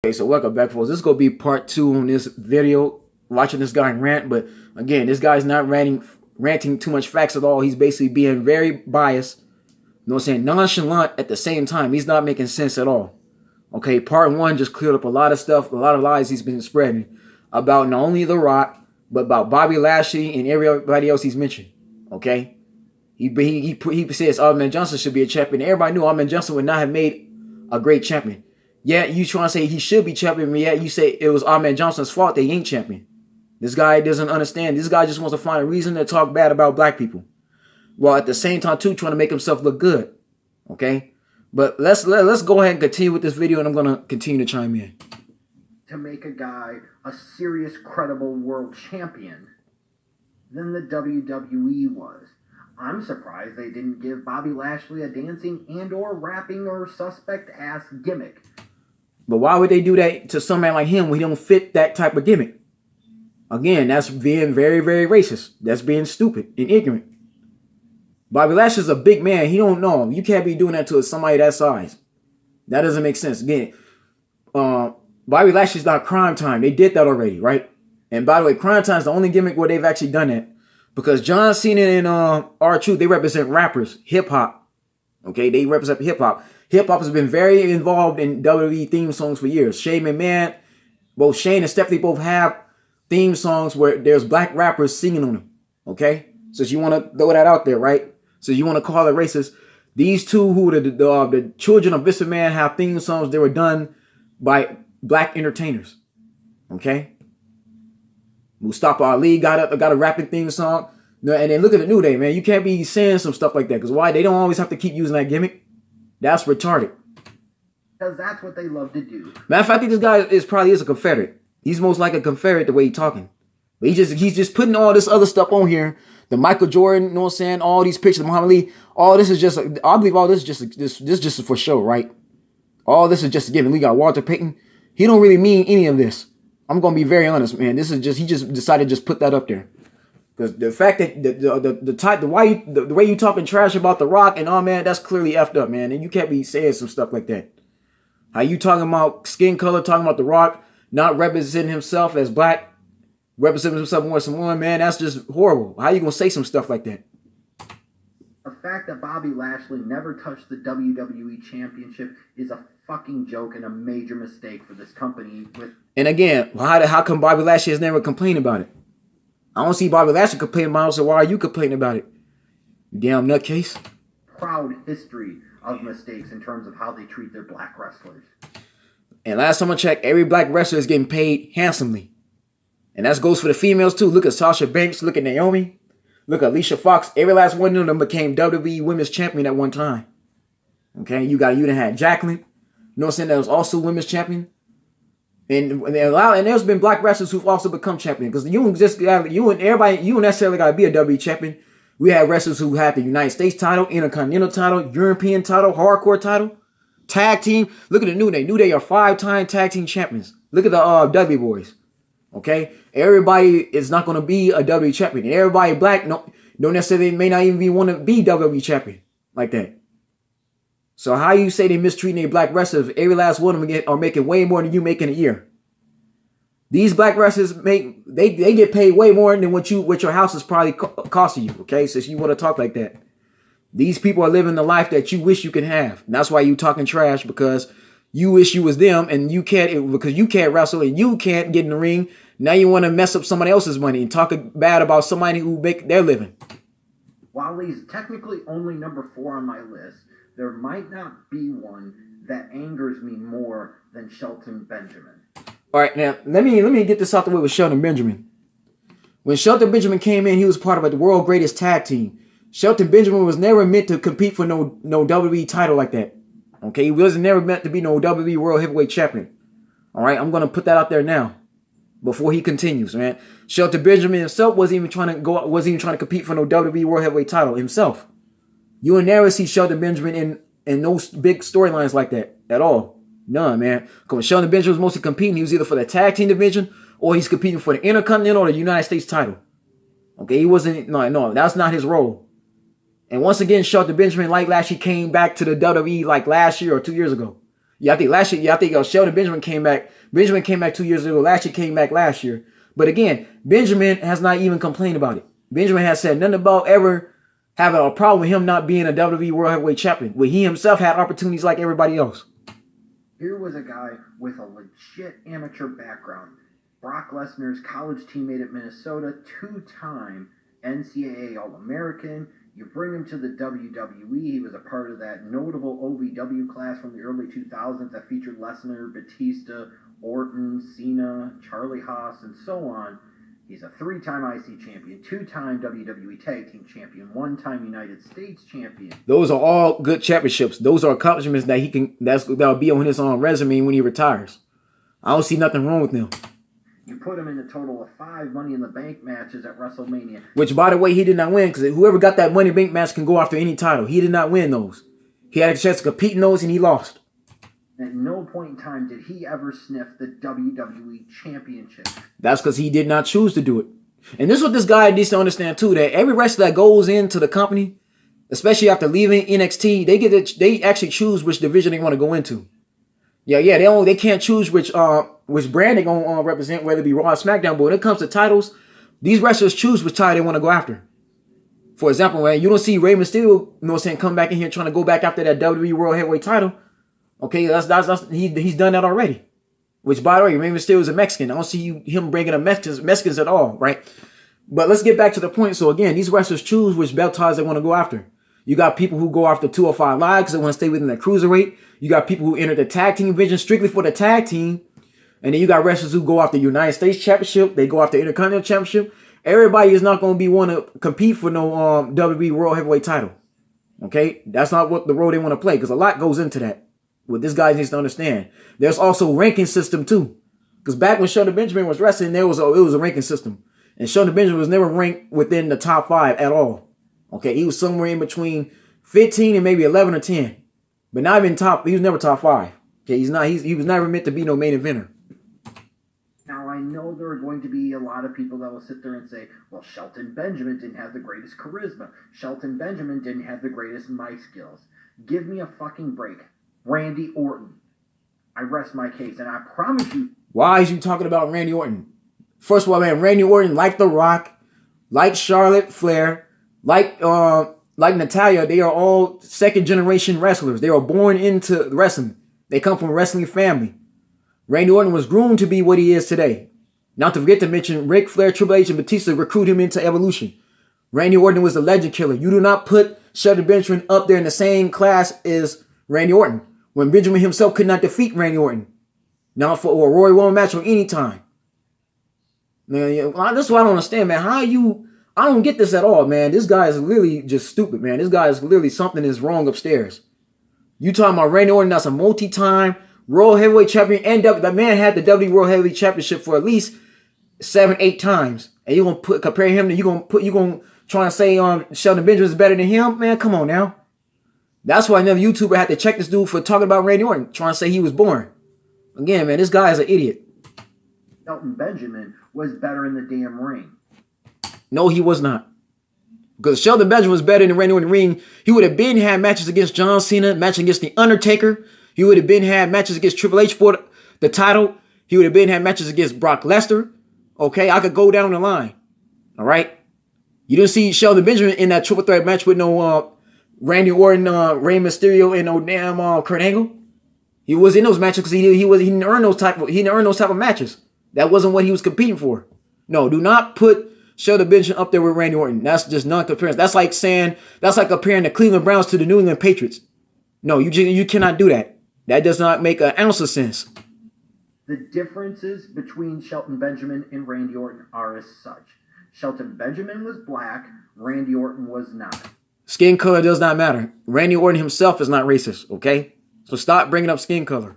Okay, so welcome back, folks. This is gonna be part 2 on this video. Watching this guy rant, but again, this guy's not ranting too much facts at all. He's basically being very biased. You know what I'm saying? Nonchalant at the same time. He's not making sense at all. Okay, part 1 just cleared up a lot of stuff, a lot of lies he's been spreading about not only The Rock, but about Bobby Lashley and everybody else he's mentioned. Okay, he says Ahmed Johnson should be a champion. Everybody knew Ahmed Johnson would not have made a great champion. Yeah, you trying to say he should be champion, but yet you say it was Ahmed Johnson's fault they ain't champion. This guy doesn't understand. This guy just wants to find a reason to talk bad about black people, while at the same time too trying to make himself look good. Okay, but let's go ahead and continue with this video, and I'm gonna continue to chime in. To make a guy a serious, credible world champion than the WWE was. I'm surprised they didn't give Bobby Lashley a dancing and or rapping or suspect ass gimmick. But why would they do that to some man like him when he don't fit that type of gimmick? Again, that's being very, very racist. That's being stupid and ignorant. Bobby Lashley's a big man. He don't know. You can't be doing that to somebody that size. That doesn't make sense. Again, Bobby Lashley's not Crime Time. They did that already, right? And by the way, Crime Time's the only gimmick where they've actually done that. Because John Cena and R-Truth, they represent rappers, hip-hop. Okay, they represent hip-hop. Hip-hop has been very involved in WWE theme songs for years. Shane McMahon, both Shane and Stephanie both have theme songs where there's black rappers singing on them. Okay, so you want to throw that out there, right? So you want to call it racist. These two who are the children of Mr. Man have theme songs. They were done by black entertainers. Okay. Mustafa Ali got a rapping theme song. And then look at the New Day, man. You can't be saying some stuff like that. Because why? They don't always have to keep using that gimmick. That's retarded. Because that's what they love to do. Matter of fact, I think this guy probably is a Confederate. He's most like a Confederate the way he's talking. But he's just putting all this other stuff on here. The Michael Jordan, you know what I'm saying? All these pictures of Muhammad Ali. All this is just, I believe all this is just for show, right? All this is just a gimmick. We got Walter Payton. He don't really mean any of this. I'm going to be very honest, man. This is just, he just decided to just put that up there. Because the fact that the way you talking trash about The Rock and all, man, that's clearly effed up, man. And you can't be saying some stuff like that. How you talking about skin color, talking about The Rock not representing himself as black, representing himself more as someone, man, that's just horrible. How you going to say some stuff like that? The fact that Bobby Lashley never touched the WWE Championship is a fucking joke and a major mistake for this company. And again, how come Bobby Lashley has never complained about it? I don't see Bobby Lashley complaining about it, so why are you complaining about it? You damn nutcase. Proud history of mistakes in terms of how they treat their black wrestlers. And last time I checked, every black wrestler is getting paid handsomely. And that goes for the females too. Look at Sasha Banks, look at Naomi, look at Alicia Fox. Every last one of them became WWE Women's Champion at one time. Okay, you done had Jacqueline. You know what I'm saying? That was also Women's Champion. And there's been black wrestlers who've also become champion. Because you don't necessarily gotta be a WWE champion. We have wrestlers who have the United States title, Intercontinental title, European title, Hardcore title, tag team. Look at the New Day. New Day are 5-time tag team champions. Look at the W Boys. Okay, everybody is not gonna be a WWE champion. And everybody black don't necessarily may not even want to be WWE champion like that. So how you say they mistreating a black wrestlers? Every last one of them are making way more than you make in a year. These black wrestlers they get paid way more than what your house is probably costing you. Okay, so you want to talk like that. These people are living the life that you wish you could have. And that's why you talking trash, because you wish you was them and you can't, because you can't wrestle and you can't get in the ring. Now you want to mess up somebody else's money and talk bad about somebody who make their living. While he's technically only number 4 on my list, there might not be one that angers me more than Shelton Benjamin. All right, now let me get this out the way with Shelton Benjamin. When Shelton Benjamin came in, he was part of the world greatest tag team. Shelton Benjamin was never meant to compete for no WWE title like that. Okay, he wasn't never meant to be no WWE World Heavyweight Champion. All right, I'm gonna put that out there now before he continues, man. Shelton Benjamin himself wasn't even trying to compete for no WWE World Heavyweight title himself. You will never see Shelton Benjamin in no big storylines like that at all. None, man. Because Shelton Benjamin was mostly competing, he was either for the tag team division or he's competing for the Intercontinental or the United States title. Okay, he wasn't, no, that's not his role. And once again, Shelton Benjamin, like Lashley, came back to the WWE like last year or 2 years ago. Yeah, I think last year. Yeah, I think Shelton Benjamin came back. Benjamin came back 2 years ago. Lashley came back last year. But again, Benjamin has not even complained about it. Benjamin has said nothing about ever having a problem with him not being a WWE World Heavyweight Champion, where he himself had opportunities like everybody else. Here was a guy with a legit amateur background. Brock Lesnar's college teammate at Minnesota, two-time NCAA All-American. You bring him to the WWE. He was a part of that notable OVW class from the early 2000s that featured Lesnar, Batista, Orton, Cena, Charlie Haas, and so on. He's a three-time IC champion, two-time WWE Tag Team champion, one-time United States champion. Those are all good championships. Those are accomplishments that he can. That'll be on his resume when he retires. I don't see nothing wrong with them. You put him in a total of 5 Money in the Bank matches at WrestleMania. Which, by the way, he did not win, because whoever got that Money in the Bank match can go after any title. He did not win those. He had a chance to compete in those, and he lost. At no point in time did he ever sniff the WWE Championship. That's because he did not choose to do it. And this is what this guy needs to understand, too, that every wrestler that goes into the company, especially after leaving NXT, they actually choose which division they want to go into. Yeah, they can't choose which brand they're going to represent, whether it be Raw or SmackDown. But when it comes to titles, these wrestlers choose which title they want to go after. For example, man, you don't see Rey Mysterio, come back in here trying to go back after that WWE World Heavyweight title. Okay, he's done that already. Which, by the way, Rey Mysterio is a Mexican. I don't see him bringing up Mexicans at all, right? But let's get back to the point. So again, these wrestlers choose which belt ties they want to go after. You got people who go after 205 Live because they want to stay within the cruiserweight. You got people who enter the tag team division strictly for the tag team. And then you got wrestlers who go after United States Championship. They go after Intercontinental Championship. Everybody is not going to be want to compete for no WWE World Heavyweight title. Okay? That's not what the role they want to play, because a lot goes into that. What this guy needs to understand. There's also ranking system too. Because back when Shelton Benjamin was wrestling, it was a ranking system. And Shelton Benjamin was never ranked within the top 5 at all. Okay, he was somewhere in between 15 and maybe 11 or 10. But not even he was never top 5. Okay, he was never meant to be no main eventer. Now, I know there are going to be a lot of people that will sit there and say, well, Shelton Benjamin didn't have the greatest charisma. Shelton Benjamin didn't have the greatest mic skills. Give me a fucking break. Randy Orton. I rest my case, and I promise you. Why is you talking about Randy Orton? First of all, man, Randy Orton, like The Rock, like Charlotte Flair, like Natalya, they are all second generation wrestlers. They are born into wrestling. They come from a wrestling family. Randy Orton was groomed to be what he is today. Not to forget to mention Ric Flair, Triple H, and Batista recruit him into Evolution. Randy Orton was the legend killer. You do not put Shelton Benjamin up there in the same class as Randy Orton, when Benjamin himself could not defeat Randy Orton. Now for a Royal Rumble match or any time. Man, this is what I don't understand, man. I don't get this at all, man. This guy is literally just stupid, man. This guy is literally something is wrong upstairs. You talking about Randy Orton, that's a multi-time World Heavyweight Champion, and that man had the WWE World Heavyweight Championship for at least 7-8 times. And you gonna compare him to you gonna try and say Shelton Benjamin is better than him? Man, come on now. That's why another YouTuber had to check this dude for talking about Randy Orton, trying to say he was boring. Again, man, this guy is an idiot. Shelton Benjamin was better in the damn ring. No, he was not. Because Shelton Benjamin was better than Randy Orton in the ring. He would have had matches against John Cena, matches against The Undertaker. He would have had matches against Triple H for the title. He would have had matches against Brock Lesnar. Okay, I could go down the line. All right. You didn't see Shelton Benjamin in that triple threat match with no Randy Orton, Rey Mysterio, and no damn Kurt Angle. He was in those matches because he didn't earn those type of matches. That wasn't what he was competing for. No, do not put Shelton Benjamin up there with Randy Orton. That's just non-comparison. That's like comparing the Cleveland Browns to the New England Patriots. No, you cannot do that. That does not make an ounce of sense. The differences between Shelton Benjamin and Randy Orton are as such. Shelton Benjamin was black, Randy Orton was not. Skin color does not matter. Randy Orton himself is not racist, okay? So stop bringing up skin color.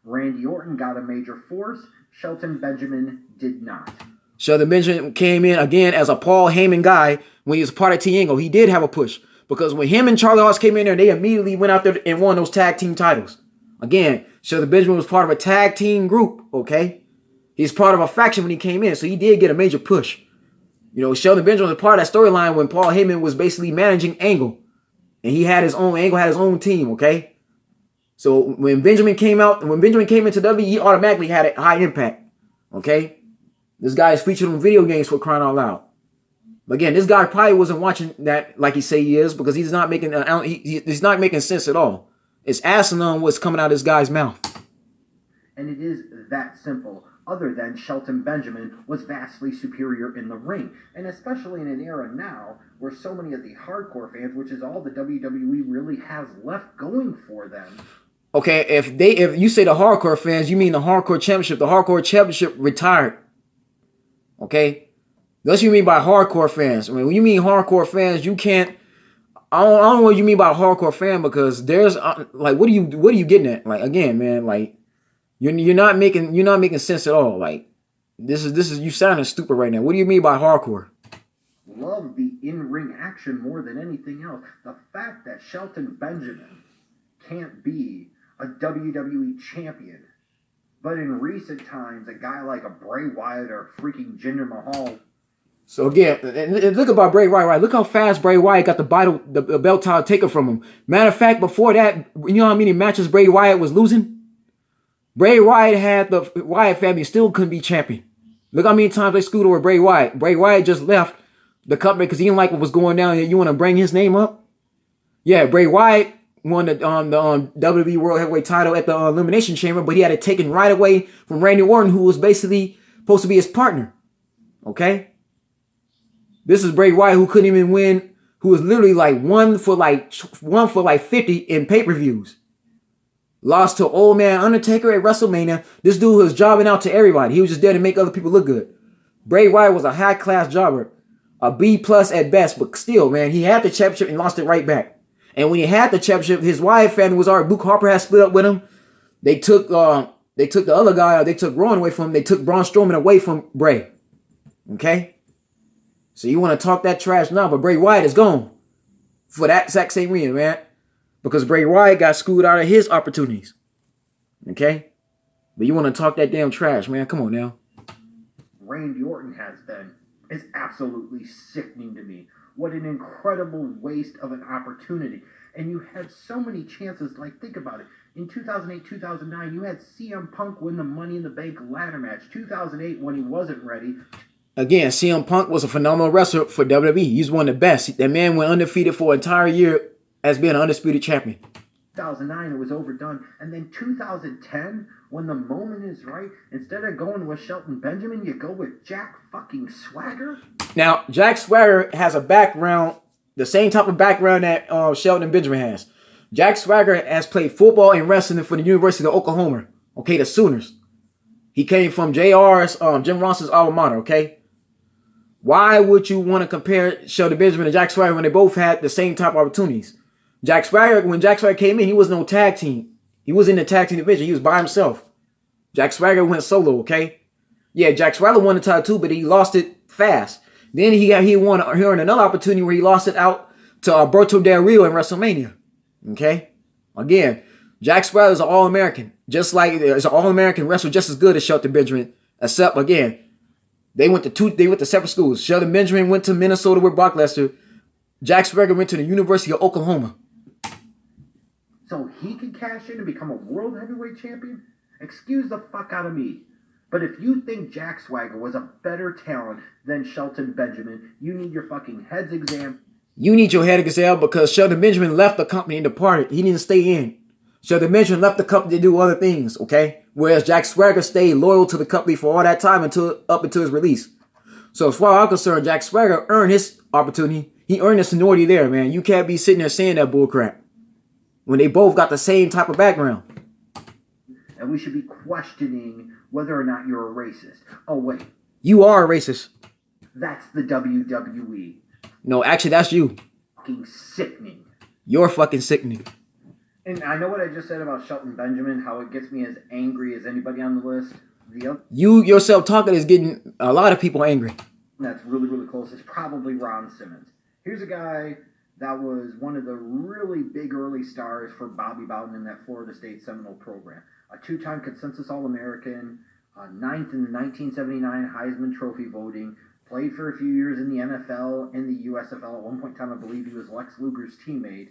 Randy Orton got a major force, Shelton Benjamin did not. Shelton Benjamin came in again as a Paul Heyman guy when he was part of T-Angle. He did have a push because when him and Charlie Haas came in there, they immediately went out there and won those tag team titles. Again, Shelton Benjamin was part of a tag team group, okay? He's part of a faction when he came in, so he did get a major push. You know, Shelton Benjamin was part of that storyline when Paul Heyman was basically managing Angle. And he had his own, Angle had his own team, okay? So when Benjamin came into WWE, he automatically had a high impact. Okay? This guy is featured on video games for crying out loud. But again, this guy probably wasn't watching that like he say he is because he's not making he's not making sense at all. It's asinine what's coming out of this guy's mouth. And it is that simple. Other than Shelton Benjamin was vastly superior in the ring. And especially in an era now where so many of the hardcore fans, which is all the WWE really has left going for them. Okay, if you say the hardcore fans, you mean the hardcore championship. The hardcore championship retired. Okay? That's what you mean by hardcore fans. I mean, when you mean hardcore fans, you can't. I don't know what you mean by hardcore fan because there's like, what are you getting at? Like again, man, like you're not making sense at all. Like this is you sounding stupid right now. What do you mean by hardcore? Love the in-ring action more than anything else. The fact that Shelton Benjamin can't be a WWE champion, but in recent times, a guy like a Bray Wyatt or freaking Jinder Mahal. So again, and look about Bray Wyatt. Right? Look how fast Bray Wyatt got the belt title taken from him. Matter of fact, before that, you know how many matches Bray Wyatt was losing? Bray Wyatt had the Wyatt family still couldn't be champion. Look how many times they screwed over Bray Wyatt. Bray Wyatt just left the company because he didn't like what was going down. You want to bring his name up? Yeah, Bray Wyatt won the WWE World Heavyweight title at the Elimination Chamber, but he had it taken right away from Randy Orton, who was basically supposed to be his partner. Okay? This is Bray Wyatt who couldn't even win, who was literally like one for 50 in pay-per-views. Lost to old man Undertaker at WrestleMania. This dude was jobbing out to everybody. He was just there to make other people look good. Bray Wyatt was a high-class jobber. A B+ at best, but still, man, he had the championship and lost it right back. And when he had the championship, his Wyatt family was already, Luke Harper had split up with him. They took the other guy, they took Braun away from him. They took Braun Strowman away from Bray. Okay? So you want to talk that trash now, but Bray Wyatt is gone for that exact same reason, man. Because Bray Wyatt got screwed out of his opportunities. Okay? But you want to talk that damn trash, man. Come on now. Randy Orton has been. It's absolutely sickening to me. What an incredible waste of an opportunity. And you had so many chances. Like, think about it. In 2008, 2009, you had CM Punk win the Money in the Bank ladder match. 2008, when he wasn't ready. Again, CM Punk was a phenomenal wrestler for WWE. He's one of the best. That man went undefeated for an entire year as being an undisputed champion. 2009, it was overdone. And then 2010, when the moment is right, instead of going with Shelton Benjamin, you go with Jack fucking Swagger? Now, Jack Swagger has a background, the same type of background that Shelton Benjamin has. Jack Swagger has played football and wrestling for the University of Oklahoma. Okay, the Sooners. He came from Jim Ross's alma mater, okay? Why would you want to compare Shelton Benjamin and Jack Swagger when they both had the same type of opportunities? When Jack Swagger came in, he was no tag team. He was in the tag team division. He was by himself. Jack Swagger went solo, okay? Yeah, Jack Swagger won the title too, but he lost it fast. Then he earned another opportunity where he lost it out to Alberto Del Rio in WrestleMania. Okay? Again, Jack Swagger is an All-American. Just like there's an All-American wrestler just as good as Shelton Benjamin. Except, again, they went to separate schools. Shelton Benjamin went to Minnesota with Brock Lesnar. Jack Swagger went to the University of Oklahoma. So he can cash in and become a world heavyweight champion? Excuse the fuck out of me. But if you think Jack Swagger was a better talent than Shelton Benjamin, you need your fucking heads examined. You need your head examined because Shelton Benjamin left the company and departed. He didn't stay in. Shelton Benjamin left the company to do other things, okay? Whereas Jack Swagger stayed loyal to the company for all that time up until his release. So as far as I'm concerned, Jack Swagger earned his opportunity. He earned his seniority there, man. You can't be sitting there saying that bullcrap when they both got the same type of background. And we should be questioning whether or not you're a racist. Oh, wait. You are a racist. That's the WWE. No, actually, that's you. Fucking sickening. You're fucking sickening. And I know what I just said about Shelton Benjamin, how it gets me as angry as anybody on the list. You yourself talking is getting a lot of people angry. That's really, really close. It's probably Ron Simmons. Here's a guy that was one of the really big early stars for Bobby Bowden in that Florida State Seminole program. A two-time consensus All-American, ninth in the 1979 Heisman Trophy voting, played for a few years in the NFL and the USFL. At one point in time, I believe he was Lex Luger's teammate.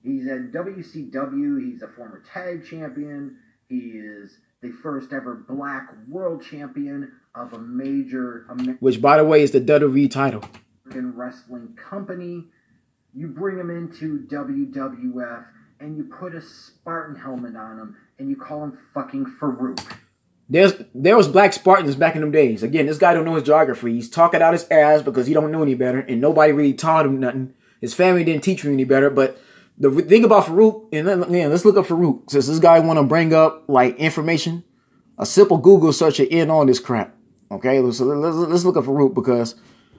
He's at WCW. He's a former tag champion. He is the first ever black world champion of a major which, by the way, is the WWE title. American wrestling company. You bring him into WWF and you put a Spartan helmet on him and you call him fucking Farouk. There was black Spartans back in them days. Again, this guy don't know his geography. He's talking out his ass because he don't know any better, and nobody really taught him nothing. His family didn't teach him any better. But the thing about Farouk, and let's look up Farouk. Since this guy want to bring up like information, a simple Google search will end all this crap. Okay, let's look up Farouk because,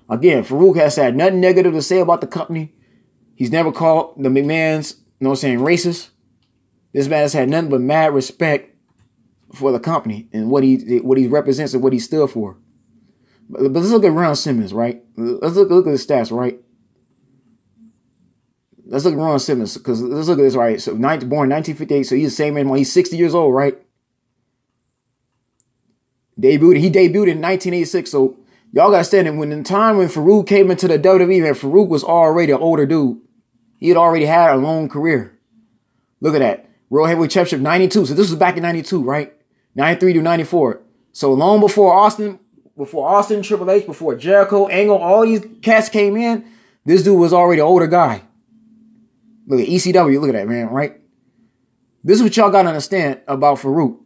again, Farouk has had nothing negative to say about the company. He's never called the McMahons, racist. This man has had nothing but mad respect for the company and what he represents and what he stood for. But let's look at Ron Simmons, right? Let's look at the stats, right? Let's look at Ron Simmons, because let's look at this, right? So, born 1958, so he's the same man when he's 60 years old, right? He debuted in 1986, so y'all gotta understand that when the time when Farouk came into the WWE, man, Farouk was already an older dude. He had already had a long career. Look at that. World Heavyweight Championship 92, so this was back in 92, right? 93 to 94. So long before Austin, Triple H, before Jericho, Angle, all these cats came in, this dude was already an older guy. Look at ECW, look at that, man, right? This is what y'all gotta understand about Farouk.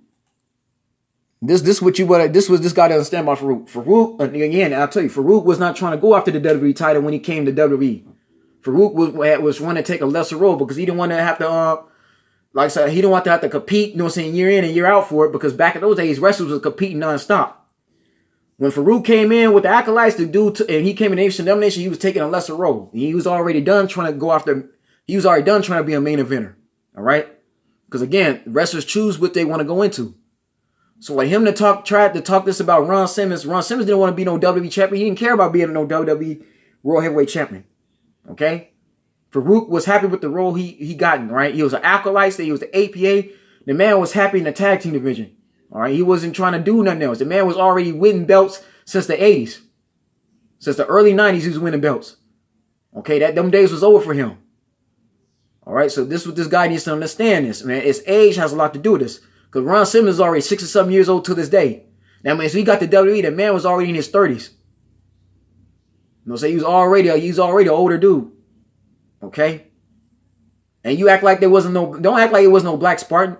This was this guy to understand about Farouk. Farouk, again, I'll tell you, Farouk was not trying to go after the WWE title when he came to WWE. Farouk was wanting to take a lesser role because he didn't want to have to like I said, he didn't want to have to compete, year in and year out for it, because back in those days, wrestlers was competing nonstop. When Farouk came in with the acolytes, and he came in Nation Domination, he was taking a lesser role. He was already done trying to be a main eventer. All right? Because again, wrestlers choose what they want to go into. So like him tried to talk this about Ron Simmons didn't want to be no WWE champion. He didn't care about being no WWE World Heavyweight Champion. Okay? Farouk was happy with the role he gotten, right? He was an acolyte, he was the APA. The man was happy in the tag team division. All right, he wasn't trying to do nothing else. The man was already winning belts since the 80s. Since the early 90s, he was winning belts. Okay, them days was over for him. All right, so this is what this guy needs to understand this, man. His age has a lot to do with this. Because Ron Simmons is already 60-something years old to this day. Now, man, so he got the WWE, the man was already in his 30s. So he was already an older dude. Okay? And you act like don't act like it was no black Spartan.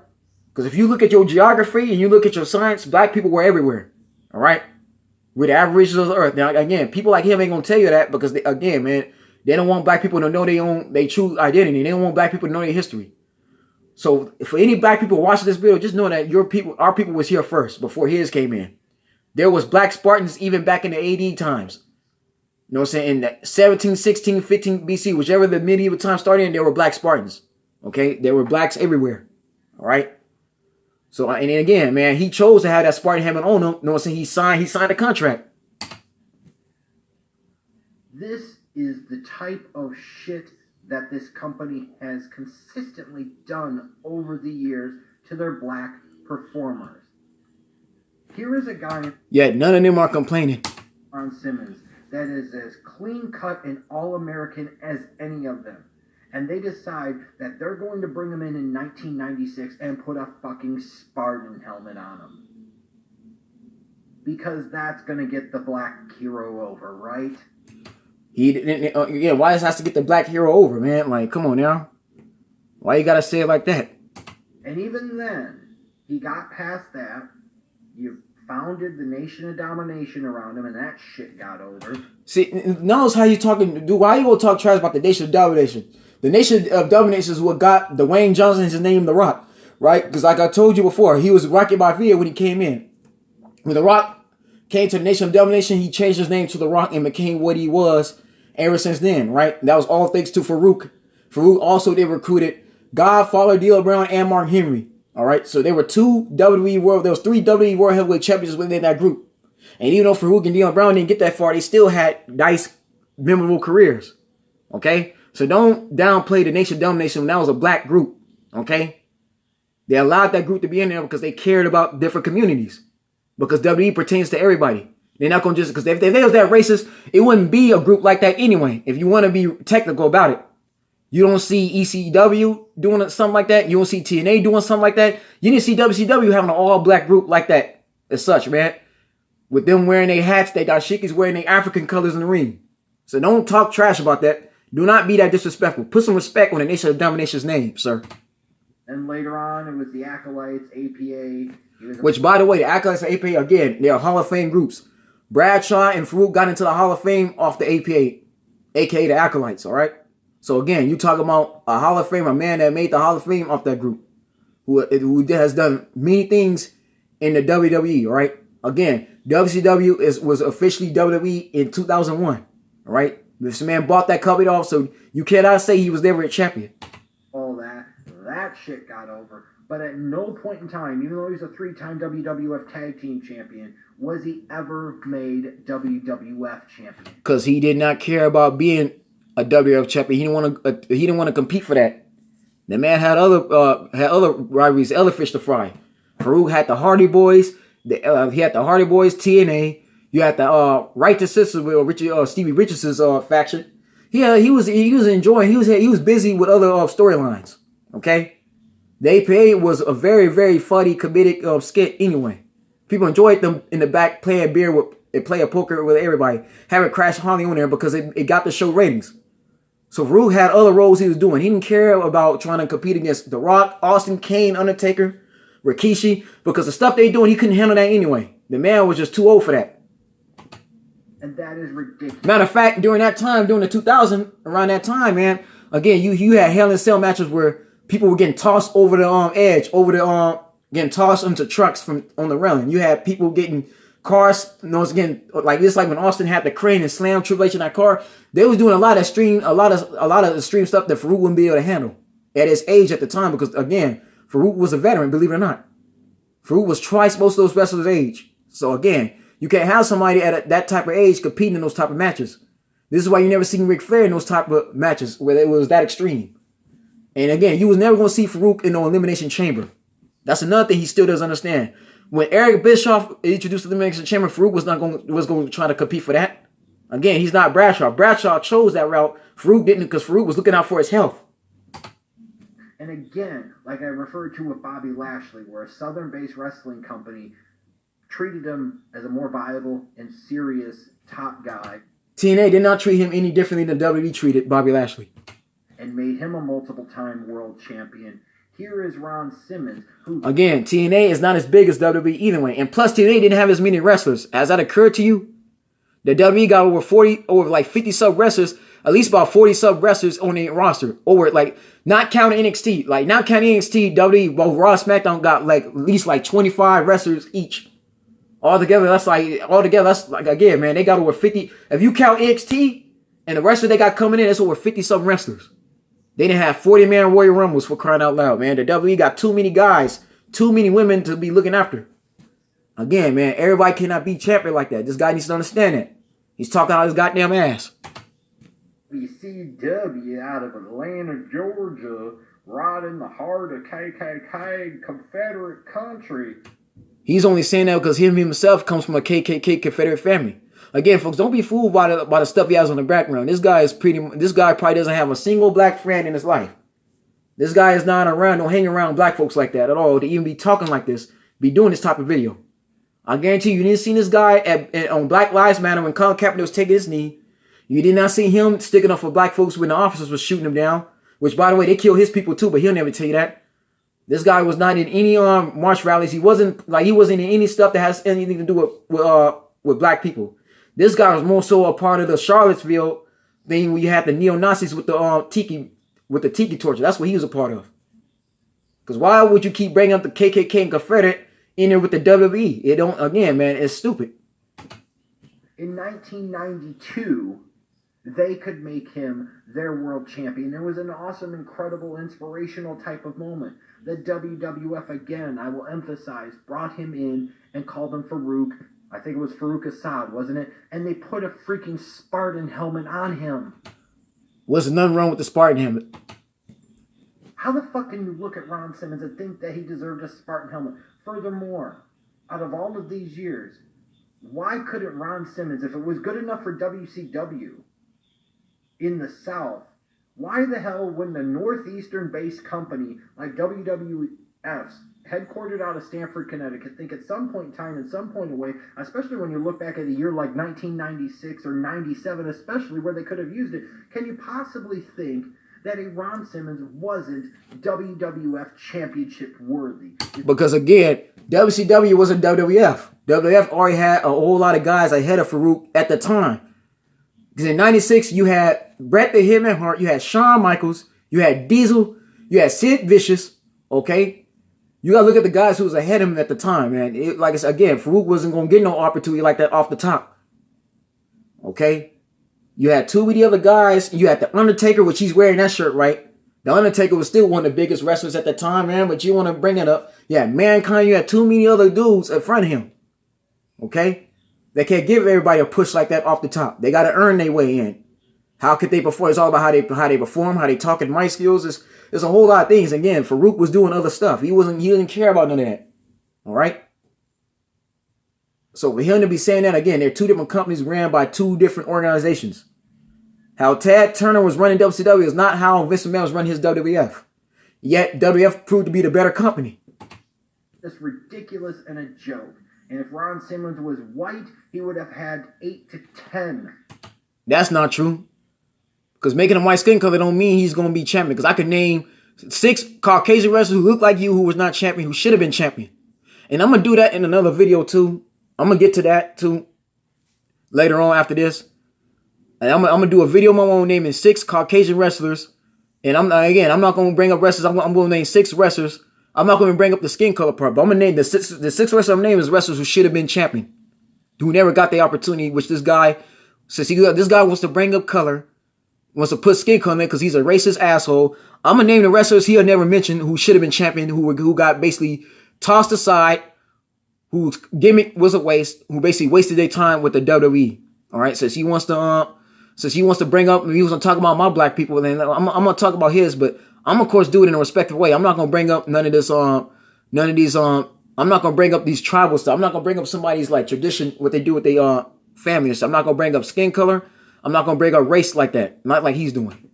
Because if you look at your geography and you look at your science, black people were everywhere. All right? We're the aborigines of the earth. Now, again, people like him ain't going to tell you that because, they don't want black people to know their true identity. They don't want black people to know their history. So for any black people watching this video, just know that our people was here first before his came in. There was black Spartans even back in the AD times. You know what I'm saying? In the 17, 16, 15 BC, whichever the medieval time started in, there were black Spartans. Okay? There were blacks everywhere. All right? So, and then again, man, he chose to have that Spartan helmet on him. You know what I'm saying? He signed a contract. This is the type of shit that this company has consistently done over the years to their black performers. Here is a guy... Yet none of them are complaining. Ron Simmons, that is as clean cut and all-American as any of them. And they decide that they're going to bring him in 1996 and put a fucking Spartan helmet on him. Because that's going to get the black hero over, right? He didn't. Why does it have to get the black hero over, man? Like, come on now. Why you gotta say it like that? And even then, he got past that. You founded the Nation of Domination around him, and that shit got over. See, knows how you talking. Dude, why you gonna talk trash about the Nation of Domination? The Nation of Domination is what got Dwayne Johnson his name, The Rock, right? Because like I told you before, he was Rocky Maivia when he came in. When The Rock came to the Nation of Domination, he changed his name to The Rock and became what he was ever since then, right? That was all thanks to Farouk. Farouk also, they recruited Godfather, D'Lo Brown, and Mark Henry. All right, so there was three WWE World Heavyweight Champions within that group. And even though Farouk and D'Lo Brown didn't get that far, they still had nice, memorable careers. Okay, so don't downplay the Nation of Domination when that was a black group. Okay, they allowed that group to be in there because they cared about different communities. Because WWE pertains to everybody. They're not going to just, because if they was that racist, it wouldn't be a group like that anyway. If you want to be technical about it, You don't see ECW doing something like that. You don't see TNA doing something like that. You didn't see WCW having an all-black group like that as such, man. With them wearing their hats, they dashikis wearing their African colors in the ring. So don't talk trash about that. Do not be that disrespectful. Put some respect on the Nation of Domination's name, sir. And later on, it was the Acolytes, APA. Which, by the way, the Acolytes and APA, again, they are Hall of Fame groups. Bradshaw and Farouk got into the Hall of Fame off the APA, a.k.a. the Acolytes, all right? So, again, you talk about a Hall of Fame, a man that made the Hall of Fame off that group, who has done many things in the WWE, all right? Again, WCW was officially WWE in 2001, all right? This man bought that company off, so you cannot say he was never a champion. All that shit got over. But at no point in time, even though he's a 3-time WWF Tag Team Champion, was he ever made WWF Champion. Because he did not care about being a WWF champion. He didn't want to compete for that. The man had other rivalries, other fish to fry. Farouk had the Hardy Boys. He had the Hardy Boys, TNA. You had the Righteous Sisters with Stevie Richardson's faction. He was enjoying. He was busy with other storylines. Okay, the APA was a very, very funny comedic skit anyway. People enjoyed them in the back playing beer and playing poker with everybody, having Crash Holly on there because it got the show ratings. So Farouk had other roles he was doing. He didn't care about trying to compete against The Rock, Austin, Kane, Undertaker, Rikishi, because the stuff they doing, he couldn't handle that anyway. The man was just too old for that. And that is ridiculous. Matter of fact, during that time, during the 2000, around that time, man, again, you had Hell in a Cell matches where people were getting tossed over the edge, getting tossed into trucks on the railing. You had people getting cars, getting like this, like when Austin had the crane and slammed Triple H in that car. They was doing a lot of extreme stuff that Farouk wouldn't be able to handle at his age at the time, because again, Farouk was a veteran, believe it or not. Farouk was twice most of those wrestlers' age. So again, you can't have somebody at that type of age competing in those type of matches. This is why you never seen Ric Flair in those type of matches where it was that extreme. And again, you was never going to see Farouk in no Elimination Chamber. That's another thing he still doesn't understand. When Eric Bischoff introduced the Elimination Chamber, Farouk was going to try to compete for that. Again, he's not Bradshaw. Bradshaw chose that route. Farouk didn't, because Farouk was looking out for his health. And again, like I referred to with Bobby Lashley, where a Southern-based wrestling company treated him as a more viable and serious top guy. TNA did not treat him any differently than WWE treated Bobby Lashley. And made him a multiple-time world champion. Here is Ron Simmons, who... Again, TNA is not as big as WWE either way. And plus, TNA didn't have as many wrestlers. Has that occurred to you? The WWE got over like 50 sub-wrestlers, at least about 40 sub-wrestlers on the roster. Over, like, not counting NXT. Like, not counting NXT, WWE, both Raw and SmackDown got like at least like 25 wrestlers each. Altogether, that's like, again, man, they got over 50. If you count NXT and the wrestler they got coming in, that's over 50-some wrestlers. They didn't have 40-man Royal Rumbles, for crying out loud, man. The WWE got too many guys, too many women to be looking after. Again, man, everybody cannot be champion like that. This guy needs to understand that. He's talking out his goddamn ass. ECW out of Atlanta, Georgia, right in the heart of KKK Confederate country. He's only saying that because him himself comes from a KKK Confederate family. Again, folks, don't be fooled by the stuff he has on the background. This guy probably doesn't have a single black friend in his life. This guy is not around, don't hang around black folks like that at all to even be talking like this, be doing this type of video. I guarantee you didn't see this guy on Black Lives Matter when Colin Kaepernick was taking his knee. You did not see him sticking up for black folks when the officers were shooting him down. Which, by the way, they killed his people too, but he'll never tell you that. This guy was not in any march rallies. He wasn't in any stuff that has anything to do with black people. This guy was more so a part of the Charlottesville thing where you had the neo-Nazis with the tiki torch. That's what he was a part of. Because why would you keep bringing up the KKK and Confederate in there with the WWE? It don't, again, man, it's stupid. In 1992, they could make him their world champion. There was an awesome, incredible, inspirational type of moment. The WWF, again, I will emphasize, brought him in and called him Farouk. I think it was Farouk Assad, wasn't it? And they put a freaking Spartan helmet on him. Was nothing wrong with the Spartan helmet? How the fuck can you look at Ron Simmons and think that he deserved a Spartan helmet? Furthermore, out of all of these years, why couldn't Ron Simmons, if it was good enough for WCW in the South, Why the hell, when the Northeastern-based company like WWF's headquartered out of Stamford, Connecticut, think at some point in time, in some point away, especially when you look back at a year like 1996 or 97, especially where they could have used it, can you possibly think that a Ron Simmons wasn't WWF championship worthy? Because again, WCW wasn't WWF. WWF already had a whole lot of guys ahead of Farouk at the time. Because in 96, you had Bret the Hitman Hart, you had Shawn Michaels, you had Diesel, you had Sid Vicious, okay? You got to look at the guys who was ahead of him at the time, man. Like I said, again, Farouk wasn't going to get no opportunity like that off the top, okay? You had two of the other guys. You had The Undertaker, which he's wearing that shirt, right? The Undertaker was still one of the biggest wrestlers at the time, man, but you want to bring it up. You had Mankind, you had too many other dudes in front of him, okay? They can't give everybody a push like that off the top. They got to earn their way in. How could they perform? It's all about how they perform, how they talk, and mic skills. It's a whole lot of things. Again, Farouk was doing other stuff. He didn't care about none of that. All right. So for him to be saying that again, they're two different companies ran by two different organizations. How Tad Turner was running WCW is not how Vince McMahon was running his WWF. Yet WWF proved to be the better company. That's ridiculous and a joke. And if Ron Simmons was white, he would have had 8 to 10. That's not true. Because making him white skin color don't mean he's going to be champion. Because I could name 6 Caucasian wrestlers who look like you who was not champion, who should have been champion. And I'm going to do that in another video too. I'm going to get to that too later on after this. And I'm going to do a video of my own naming 6 Caucasian wrestlers. And I'm not going to bring up wrestlers. I'm going to name 6 wrestlers. I'm not going to bring up the skin color part, but I'm going to name the six wrestlers I'm naming is wrestlers who should have been champion, who never got the opportunity, which this guy, this guy wants to bring up color, wants to put skin color in because he's a racist asshole. I'm going to name the wrestlers he'll never mention who should have been champion, who got basically tossed aside, whose gimmick was a waste, who basically wasted their time with the WWE. All right, since he wants to bring up, he was going to talk about my black people, then I'm going to talk about his, but I'm of course do it in a respectful way. I'm not gonna bring up none of these. I'm not gonna bring up these tribal stuff. I'm not gonna bring up somebody's like tradition, what they do with their family and stuff. I'm not gonna bring up skin color. I'm not gonna bring up race like that. Not like he's doing.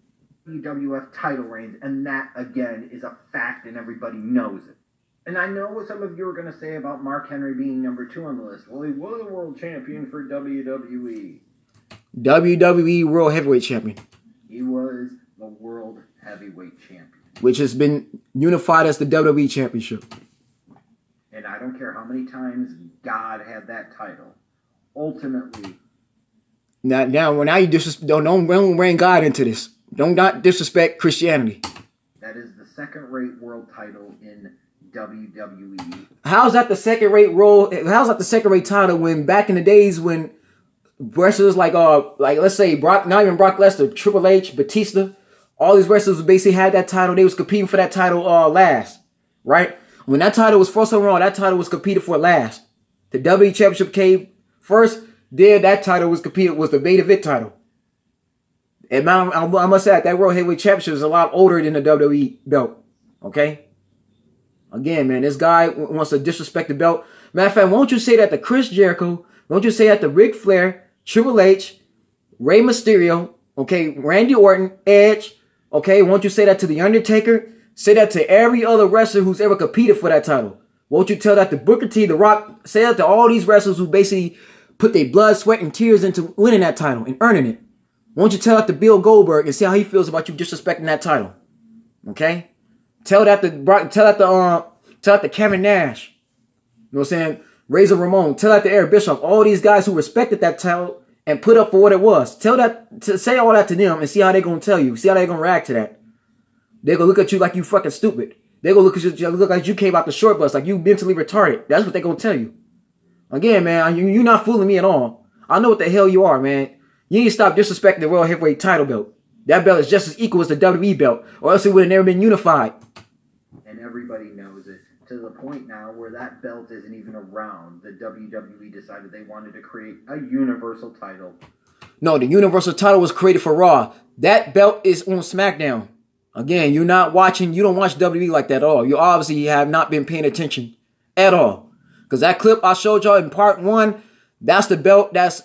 WWF title reigns, and that again is a fact, and everybody knows it. And I know what some of you are gonna say about Mark Henry being number 2 on the list. Well, he was a world champion for WWE. WWE World Heavyweight Champion. He was the world heavyweight champion, which has been unified as the WWE Championship. And I don't care how many times God had that title. Ultimately, now you don't bring God into this. Don't not disrespect Christianity. That is the second-rate world title in WWE. How's that the second-rate role? How's that the second-rate title when back in the days when wrestlers like let's say not even Brock Lesnar, Triple H, Batista, all these wrestlers basically had that title. They was competing for that title last, right? When that title was first overall, that title was competed for last. The WWE Championship came first. Then that title was the Beta Vit title. And I must say that World Heavyweight Championship is a lot older than the WWE belt. Okay? Again, man, this guy wants to disrespect the belt. Matter of fact, won't you say that to Chris Jericho? Won't you say that to Ric Flair, Triple H, Rey Mysterio, okay, Randy Orton, Edge, okay, won't you say that to The Undertaker? Say that to every other wrestler who's ever competed for that title. Won't you tell that to Booker T, The Rock? Say that to all these wrestlers who basically put their blood, sweat, and tears into winning that title and earning it. Won't you tell that to Bill Goldberg and see how he feels about you disrespecting that title? Okay? Tell that to Kevin Nash. You know what I'm saying? Razor Ramon. Tell that to Eric Bischoff. All these guys who respected that title and put up for what it was. Say all that to them and see how they're going to tell you. See how they're going to react to that. They're going to look at you like you fucking stupid. They're going to look at you look like you came out the short bus, like you mentally retarded. That's what they're going to tell you. Again, man, you're not fooling me at all. I know what the hell you are, man. You need to stop disrespecting the World Heavyweight title belt. That belt is just as equal as the WWE belt, or else it would have never been unified. And everybody knows it, to the point now where that belt isn't even around. The WWE decided they wanted to create a universal title. No, the universal title was created for Raw. That belt is on SmackDown. Again, you don't watch WWE like that at all. You obviously have not been paying attention at all. Because that clip I showed y'all in part 1, that's the belt that's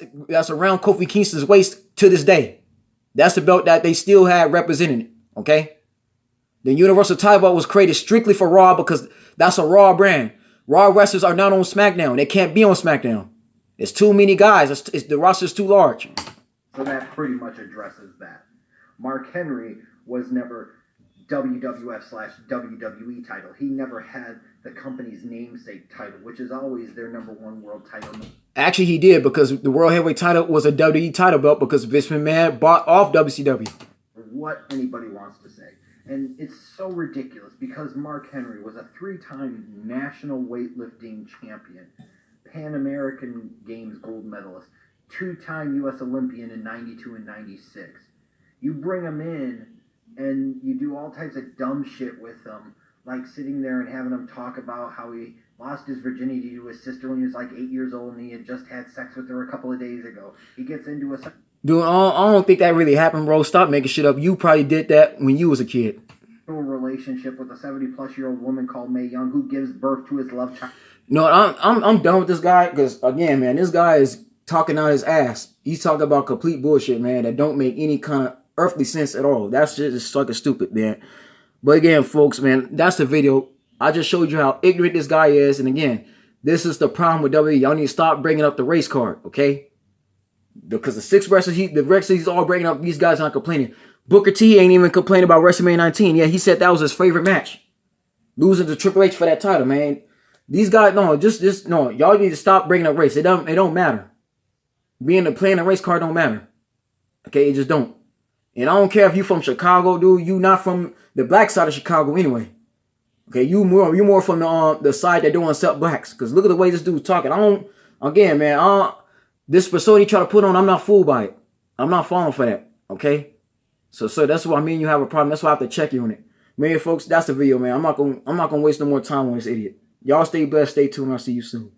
around Kofi Kingston's waist to this day. That's the belt that they still had representing it. Okay. The Universal title belt was created strictly for Raw because that's a Raw brand. Raw wrestlers are not on SmackDown. They can't be on SmackDown. It's too many guys. The roster's too large. So that pretty much addresses that. Mark Henry was never WWF/WWE title. He never had the company's namesake title, which is always their #1 world title. Actually, he did, because the World Heavyweight title was a WWE title belt because Vince McMahon bought off WCW. What anybody wants to say. And it's so ridiculous because Mark Henry was a 3-time national weightlifting champion, Pan American Games gold medalist, 2-time U.S. Olympian in 92 and 96. You bring him in and you do all types of dumb shit with him, like sitting there and having him talk about how he lost his virginity to his sister when he was like 8 years old and he had just had sex with her a couple of days ago. He gets into a... Dude, I don't think that really happened, bro. Stop making shit up. You probably did that when you was a kid. Relationship with a 70-plus-year-old woman called Mae Young who gives birth to his love child. No, I'm done with this guy because, again, man, this guy is talking out his ass. He's talking about complete bullshit, man, that don't make any kind of earthly sense at all. That's just fucking stupid, man. But again, folks, man, that's the video. I just showed you how ignorant this guy is. And again, this is the problem with WWE. Y'all need to stop bringing up the race card, okay? Because the 6 wrestlers, the wrestlers he's all bringing up, these guys aren't complaining. Booker T ain't even complaining about WrestleMania 19. Yeah, he said that was his favorite match. Losing to Triple H for that title, man. These guys, no, just no. Y'all need to stop bringing up race. It don't matter. Playing the race card don't matter. Okay, it just don't. And I don't care if you from Chicago, dude. You not from the black side of Chicago anyway. Okay, you more from the side that don't accept blacks. Because look at the way this dude's talking. Again, man, this persona he try to put on, I'm not fooled by it. I'm not falling for that. Okay? So that's why me and you have a problem. That's why I have to check you on it. Man, folks, that's the video, man. I'm not gonna waste no more time on this idiot. Y'all stay blessed, stay tuned, I'll see you soon.